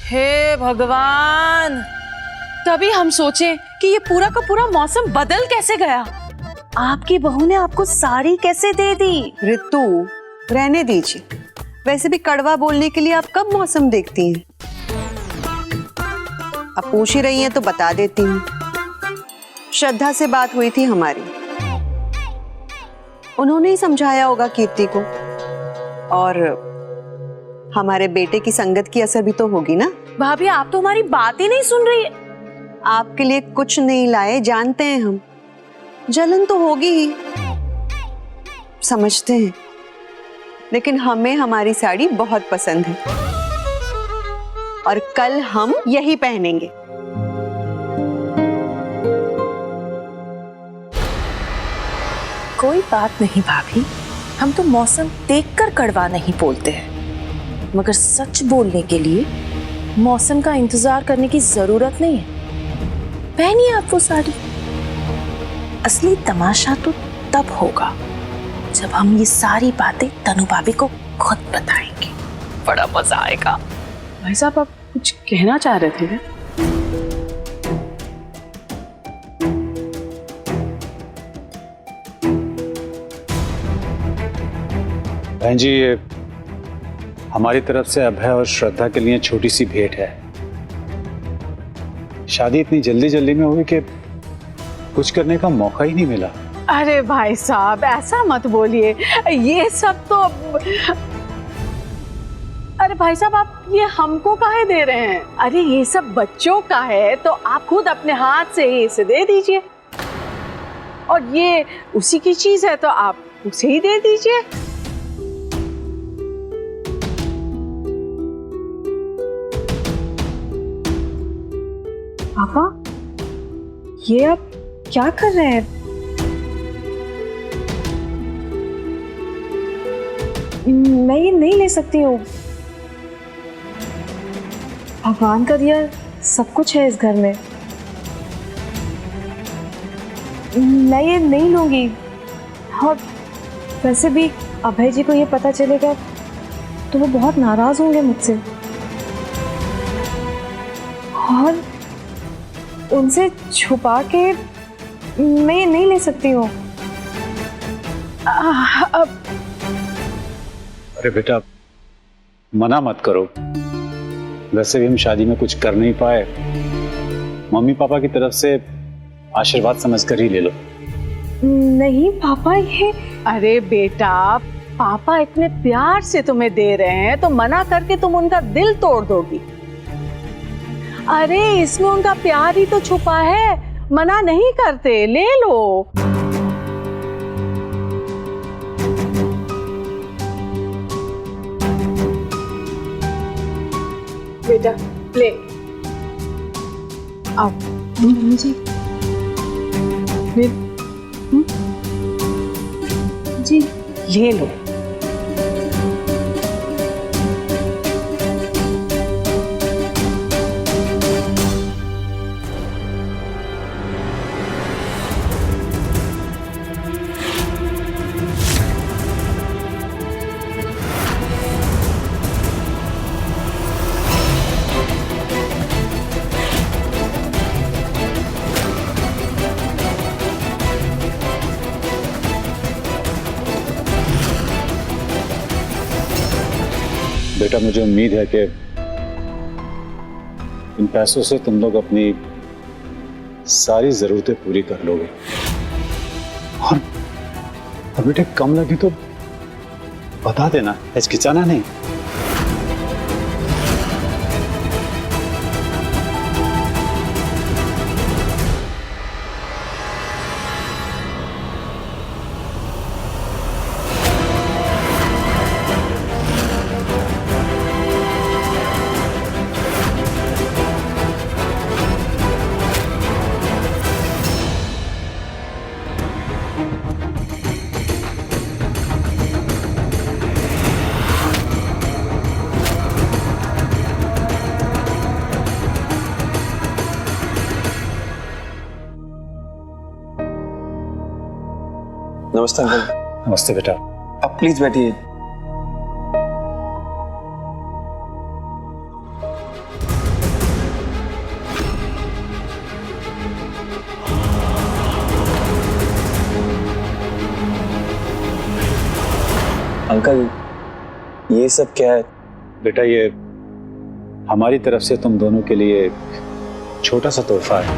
हे भगवान, तभी हम सोचे कि ये पूरा का पूरा मौसम बदल कैसे गया। आपकी बहू ने आपको साड़ी कैसे दे दी? ऋतु, रहने दीजिए। वैसे भी कड़वा बोलने के लिए आप कब मौसम देखती हैं? अब पूछ ही रही हैं तो बता देती हूँ। श्रद्धा से बात हुई थी हमारी, उन्होंने ही समझाया होगा कीर्ति को। और हमारे बेटे की संगत की असर भी तो होगी ना। भाभी, आप तो हमारी बात ही नहीं सुन रही। आपके लिए कुछ नहीं लाए, जानते हैं हम। जलन तो होगी ही, समझते हैं, लेकिन हमें हमारी साड़ी बहुत पसंद है और कल हम यही पहनेंगे। कोई बात नहीं भाभी, हम तो मौसम देखकर कड़वा नहीं बोलते हैं, मगर सच बोलने के लिए मौसम का इंतजार करने की जरूरत नहीं है। पहनिए आप वो साड़ी। असली तमाशा तो तब होगा जब हम ये सारी बातें तनु भाभी को खुद बताएंगे। बड़ा मजा आएगा। भाई साहब, आप कुछ कहना चाह रहे थे? बहन जी, ये हमारी तरफ से अभय और श्रद्धा के लिए छोटी सी भेंट है। शादी इतनी जल्दी जल्दी में हुई कि कुछ करने का मौका ही नहीं मिला। अरे भाई साहब, ऐसा मत बोलिए। ये सब तो अरे भाई साहब, आप ये हमको काहे दे रहे हैं? अरे ये सब बच्चों का है, तो आप खुद अपने हाथ से ही इसे दे दीजिए। और ये उसी की चीज है तो आप उसे ही दे दीजिए। पापा, ये आप क्या कर रहे हैं? मैं ये नहीं ले सकती हूँ। भगवान का दिया सब कुछ है इस घर में। मैं ये नहीं लूंगी। और वैसे भी अभय जी को ये पता चलेगा तो वो बहुत नाराज होंगे मुझसे, और उनसे छुपा के मैं ये नहीं ले सकती हूँ। अब अरे बेटा, मना मत करो। वैसे भी हम शादी में कुछ कर नहीं पाए, मम्मी पापा की तरफ से आशीर्वाद समझकर ही ले लो। नहीं पापा, ये अरे बेटा, पापा इतने प्यार से तुम्हें दे रहे हैं तो मना करके तुम उनका दिल तोड़ दोगी। अरे इसमें उनका प्यार ही तो छुपा है, मना नहीं करते, ले लो। बेटा ले आओ। जी जी, ले लो। बेटा, मुझे उम्मीद है कि इन पैसों से तुम लोग अपनी सारी जरूरतें पूरी कर लोगे। और बेटे, कम लगे तो बता देना, हिचकिचाना नहीं। नमस्ते अंकल। नमस्ते बेटा। आप प्लीज बैठिए। अंकल ये सब क्या है? बेटा ये हमारी तरफ से तुम दोनों के लिए एक छोटा सा तोहफा है।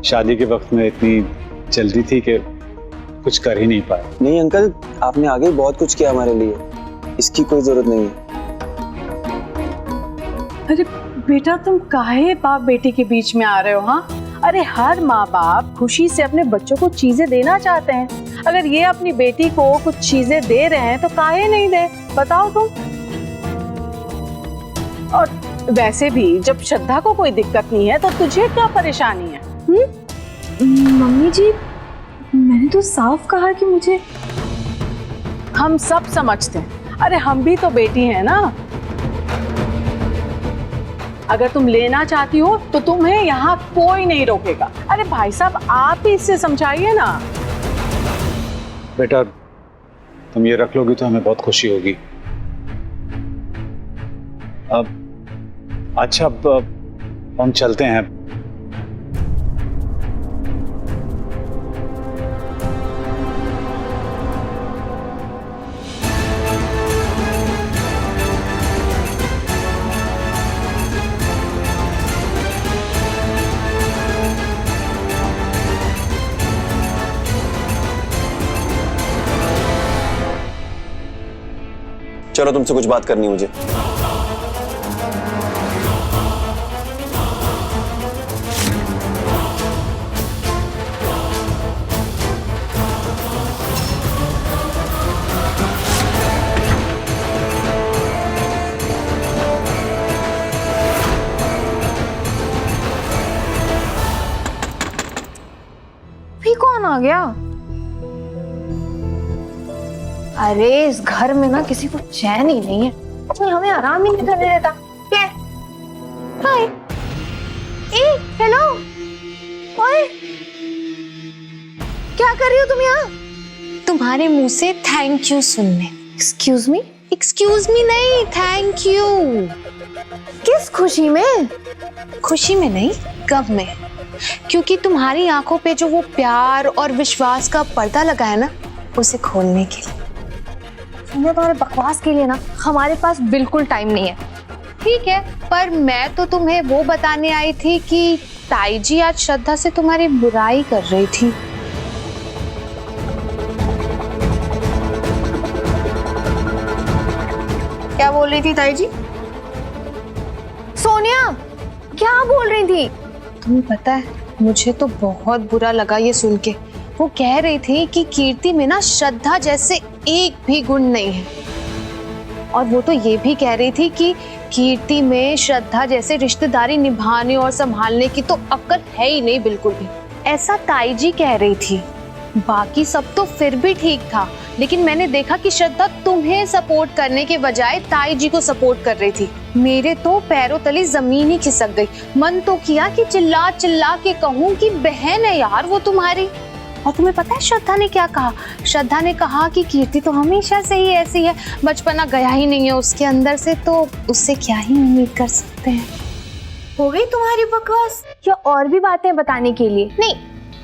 शादी के वक्त में इतनी जल्दी थी कि कुछ कर ही नहीं पाए। नहीं अंकल, आपने आगे बहुत कुछ किया हमारे लिए, इसकी कोई जरूरत नहीं है। अरे बेटा, तुम काहे बाप बेटी के बीच में आ रहे हो? हाँ, अरे हर माँ बाप खुशी से अपने बच्चों को चीजें देना चाहते हैं। अगर ये अपनी बेटी को कुछ चीजें दे रहे हैं तो काहे नहीं दे, बताओ तुम। और वैसे भी जब श्रद्धा को कोई दिक्कत नहीं है तो तुझे क्या परेशानी है? मम्मी जी, मैंने तो साफ कहा कि मुझे। हम सब समझते हैं, अरे हम भी तो बेटी हैं ना। अगर तुम लेना चाहती हो तो तुम्हें यहाँ कोई नहीं रोकेगा। अरे भाई साहब, आप ही इससे समझाइए ना। बेटा तुम ये रख लोगी तो हमें बहुत खुशी होगी। अच्छा, अब हम चलते हैं। चलो तुमसे कुछ बात करनी है मुझे। भी कौन आ गया? अरे इस घर में ना किसी को चैन ही नहीं है, कोई हमें आराम ही नहीं करने देता। क्या? हाय, ए, हेलो, ओए, क्या कर रही हो तुम यहाँ? तुम्हारे मुंह से थैंक यू सुनने। Excuse me? एक्सक्यूज मी नहीं, थैंक यू। किस खुशी में? खुशी में नहीं, गम में। क्योंकि तुम्हारी आंखों पे जो वो प्यार और विश्वास का पर्दा लगा है ना, उसे खोलने के लिए। तुम्हारे बकवास के लिए ना हमारे पास बिल्कुल टाइम नहीं है। ठीक है, पर मैं तो तुम्हें वो बताने आई थी कि ताई जी आज श्रद्धा से तुम्हारी बुराई कर रही थी। क्या बोल रही थी ताई जी? सोनिया, क्या बोल रही थी? तुम्हें पता है, मुझे तो बहुत बुरा लगा ये सुन के। वो कह रही थी कि कीर्ति में ना श्रद्धा जैसे एक भी गुण नहीं है। और वो तो ये भी कह रही थी कि कीर्ति में श्रद्धा जैसे रिश्तेदारी निभाने और संभालने की तो अक्ल है ही नहीं बिल्कुल भी। ऐसा ताई जी कह रही थी। बाकी सब तो फिर भी ठीक था, लेकिन मैंने देखा कि श्रद्धा तुम्हें सपोर्ट करने के बजाय ताई जी को सपोर्ट कर रही थी। मेरे तो पैरों तले जमीन ही खिसक गई। मन तो किया कि चिल्ला चिल्ला के कहूँ कि बहन है यार वो तुम्हारी। और तुम्हें पता है श्रद्धा ने क्या कहा? श्रद्धा ने कहा कि कीर्ति तो हमेशा से ही ऐसी है, बचपना गया ही नहीं है उसके अंदर से, तो उससे क्या ही उम्मीद कर सकते हैं। हो गई तुम्हारी बकवास? या और भी बातें बताने के लिए? नहीं,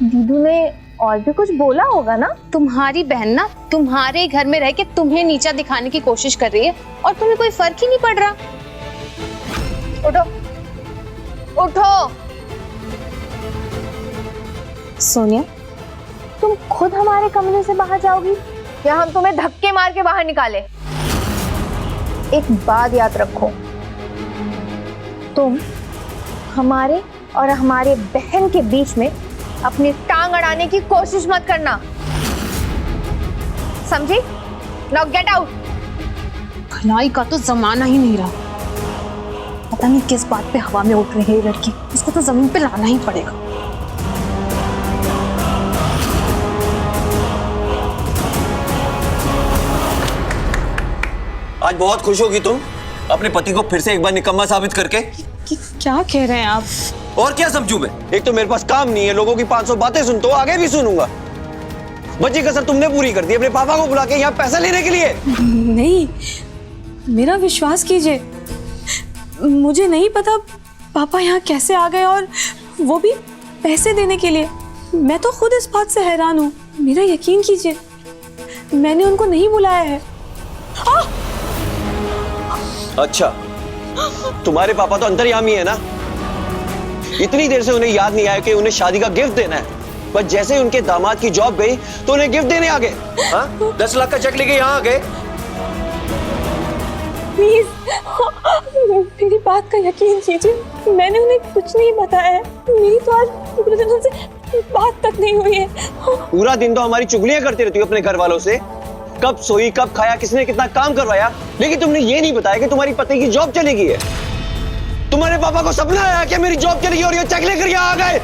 दीदू ने और भी कुछ बोला होगा ना? तुम्हारी बहन ना तुम्हारे घर में रह के तुम्हें नीचा दिखाने की कोशिश कर रही है और तुम्हें कोई फर्क ही नहीं पड़ रहा। उठो, उठो। सोनिया, तुम खुद हमारे कमरे से बाहर जाओगी या हम तुम्हें धक्के मार के बाहर निकाले? एक बात याद रखो, तुम हमारे और हमारे बहन के बीच में अपनी टांग अड़ाने की कोशिश मत करना, समझी? Now get out. भलाई का तो जमाना ही नहीं रहा। पता नहीं किस बात पे हवा में उठ रही है ये लड़की, इसको तो जमीन पे लाना ही पड़ेगा। आज बहुत खुश होगी तुम अपने पति को फिर से एक बार निकम्मा साबित करके। क्या कह रहे हैं आप? और क्या समझूं मैं? एक तो मेरे पास काम नहीं है, लोगों की 500 बातें सुनता हूं, आगे भी सुनूंगा। बच्ची कसर तुमने पूरी कर दी अपने पापा को बुला के यहाँ पैसा लेने के लिए। नहीं, मेरा विश्वास कीजिए, मुझे नहीं पता पापा यहाँ कैसे आ गए, और वो भी पैसे देने के लिए। मैं तो खुद इस बात से हैरान हूँ। मेरा यकीन कीजिए, मैंने उनको नहीं बुलाया है। अच्छा, तुम्हारे पापा तो अंतर्यामी है ना। इतनी देर से उन्हें याद नहीं आया कि उन्हें शादी का गिफ्ट देना है, बस जैसे ही उनके दामाद की जॉब गई तो उन्हें गिफ्ट देने आ गए। हाँ? 10 लाख का चेक लेके यहाँ आ गए। प्लीज मेरी बात का यकीन कीजिए, मैंने उन्हें कुछ नहीं बताया है। मेरी तो आज पूरे दिन उनसे बात तक नहीं हुई है। पूरा दिन तो हमारी चुगलियां करती रहती हो अपने घर वालों से। कब सोई, कब खाया, किसने कितना काम करवाया, लेकिन तुमने ये नहीं बताया कि तुम्हारी पति की जॉब चली गई है। तुम्हारे पापा को सपना आया कि मेरी जॉब चली गई और ये चेक लेकर यहाँ आ गए।